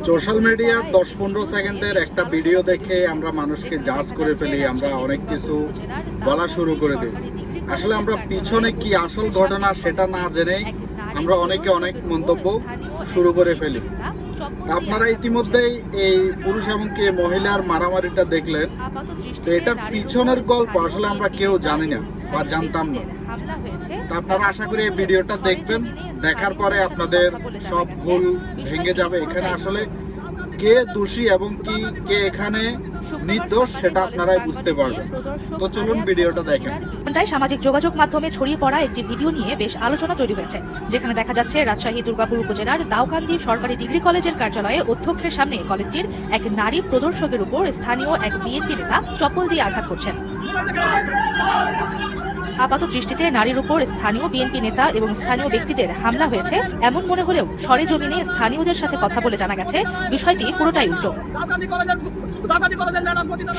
Social মিডিয়ার 10-15 সেকেন্ডের একটা ভিডিও দেখে আমরা মানুষকে জাজ করে ফেলি, আমরা অনেক কিছু বলা শুরু করে দিই। আসলে আমরা পিছনে কি আসল ঘটনা সেটা না জেনেই আমরা অনেকে অনেক মন্তব্য শুরু করে ফেলি। আপনারা ইতিমধ্যেই এই পুরুষ এবং কি মহিলার মারামারিটা দেখলেন, তো এটার পিছনের গল্প আসলে আমরা কেউ জানি না বা জানতাম না। আপনারা আশা করি এই ভিডিওটা দেখবেন, দেখার পরে আপনাদের সব ভুল ভেঙে যাবে। এখানে আসলে কে দোষী এবং কি কে এখানে নির্দোষ সেটা আপনারাই বুঝতে পারবেন। তো চলুন ভিডিওটা দেখেন। সামাজিক যোগাযোগ মাধ্যমে ছড়িয়ে পড়া একটি ভিডিও নিয়ে বেশ আলোচনা তৈরি হয়েছে, যেখানে দেখা যাচ্ছে রাজশাহী দুর্গাপুর উপজেলার দাউকান্দি সরকারি ডিগ্রি কলেজের কার্যালয়ে অধ্যক্ষের সামনে কলেজটির এক নারী প্রদর্শকের উপর স্থানীয় এক বিএনপি নেতা চপ্পল দিয়ে আঘাত করছেন। আপাত দৃষ্টিতে নারীর উপর স্থানীয় বিএনপি নেতা এবং স্থানীয় ব্যক্তিদের হামলা হয়েছে এমন মনে হলেও সরেজমিনে স্থানীয়দের সাথে কথা বলে জানা গেছে বিষয়টি পুরোটাই উল্টো।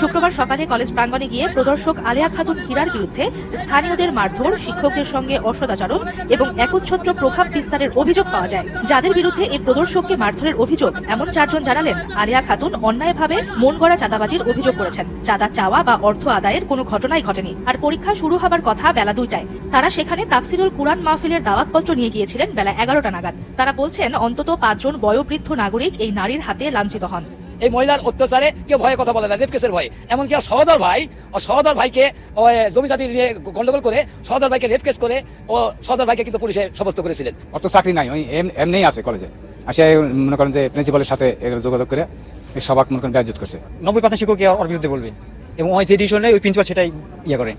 শুক্রবার সকালে কলেজ প্রাঙ্গণে গিয়ে প্রদর্শক আলেয়া খাতুন হীরার বিরুদ্ধে স্থানীয়দের মারধর, শিক্ষকদের সঙ্গে অসদাচরণ এবং একচ্ছত্র প্রভাব বিস্তারের অভিযোগ পাওয়া যায়। যাদের বিরুদ্ধে এই প্রদর্শককে মারধরের অভিযোগ, এমন চারজন জানালেন আলেয়া খাতুন অন্যায়ভাবে মন গড়া চাঁদাবাজির অভিযোগ করেছেন। চাঁদা চাওয়া বা অর্থ আদায়ের কোনো ঘটনাই ঘটেনি। আর পরীক্ষা শুরু হবার কথা বেলা 2টায়। তারা সেখানে তাফসিরুল কুরআন মাহফিলের দাওয়াতপত্র নিয়ে গিয়েছিলেন বেলা 11টা নাগাদ। তারা বলছেন অন্তত 5 জন বয়োবৃদ্ধ নাগরিক এই নারীর হাতে লাঞ্ছিত হন। এই মহিলার অত্যাচারে কেউ ভয়ে কথা বলে না, রেপ কেসের ভয়ে। এমনকি সহদর ভাইকে জমি জাতি নিয়ে গন্ডগোল করে সহদর ভাইকে রেপ কেস করে সহদর ভাইকে কিন্তু পুলিশে সাব্যস্ত করেছিলেন। অত চাকরি নাই, ওই এমনিই আছে কলেজে। আসে মনে করেন যে প্রিন্সিপালের সাথে যোগাযোগ করে সবাক মনে করেন ব্যাজ্যুত করছে। 90% শিক্ষক ওর বিরুদ্ধে বলবে এবং ওই যে ডিসিশন নেয় ওই প্রিন্সিপাল সেটাই করে।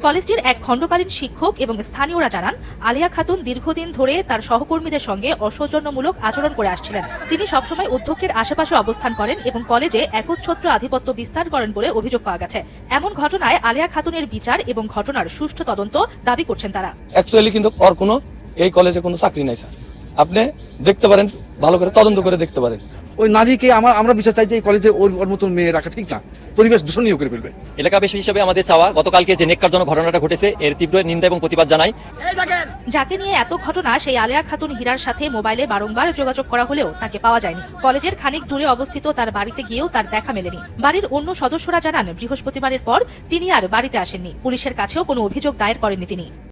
কলেজটির এক খণ্ডকালীন শিক্ষক এবং স্থানীয়রা জানান আলিয়া খাতুন দীর্ঘদিন ধরে তার সহকর্মীদের সঙ্গে অসৌজন্যমূলক আচরণ করে আসছিলেন। তিনি সবসময় অধ্যক্ষের আশেপাশে অবস্থান করেন এবং কলেজে একচ্ছত্র আধিপত্য বিস্তার করেন বলে অভিযোগ পাওয়া গেছে। এমন ঘটনায় আলিয়া খাতুনের বিচার এবং ঘটনার সুষ্ঠু তদন্ত দাবি করছেন তারা। অ্যাকচুয়ালি কিন্তু ওর কোনো এই কলেজে কোনো চাকরি নাই স্যার, আপনি দেখতে পারেন, ভালো করে তদন্ত করে দেখতে পারেন। ওই নারীকে আমরা বিচার চাই যে এই কলেজে ওর মতন মেয়ে রাখা ঠিক না, পরিবেশ দূষণীয় করে ফেলবে। এলাকাবাসী হিসেবে আমাদের চাওয়া, গতকালকে যে নেককারজনক ঘটনাটা ঘটেছে এর তীব্র নিন্দা এবং প্রতিবাদ জানাই। যাকে নিয়ে এত ঘটনা, সেই আলেয়া খাতুন হীরার সাথে মোবাইলে বারংবার যোগাযোগ করা হলেও তাকে পাওয়া যায়নি। কলেজের খানিক দূরে অবস্থিত তার বাড়িতে গিয়েও তার দেখা মেলেনি। বাড়ির অন্য সদস্যরা জানান বৃহস্পতিবারের পর তিনি আর বাড়িতে আসেননি। পুলিশের কাছেও কোনো অভিযোগ দায়ের করেননি তিনি।